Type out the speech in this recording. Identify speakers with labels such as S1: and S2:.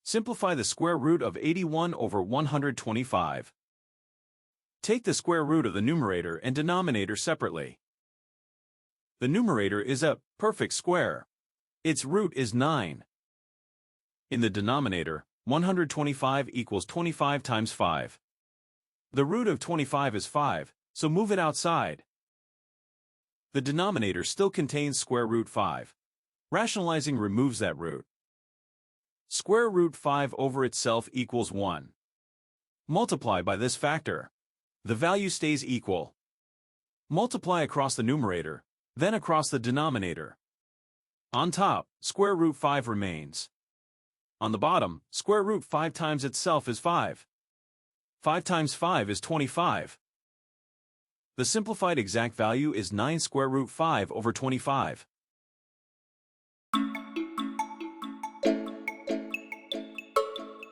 S1: Simplify the square root of 81 over 125. Take the square root of the numerator and denominator separately. The numerator is a perfect square. Its root is 9. In the denominator, 125 equals 25 times 5. The root of 25 is 5, so move it outside. The denominator still contains square root 5. Rationalizing removes that root. Square root 5 over itself equals 1. Multiply by this factor. The value stays equal. Multiply across the numerator, then across the denominator. On top, square root 5 remains. On the bottom, square root 5 times itself is 5. 5 times 5 is 25. The simplified exact value is 9 square root 5 over 25.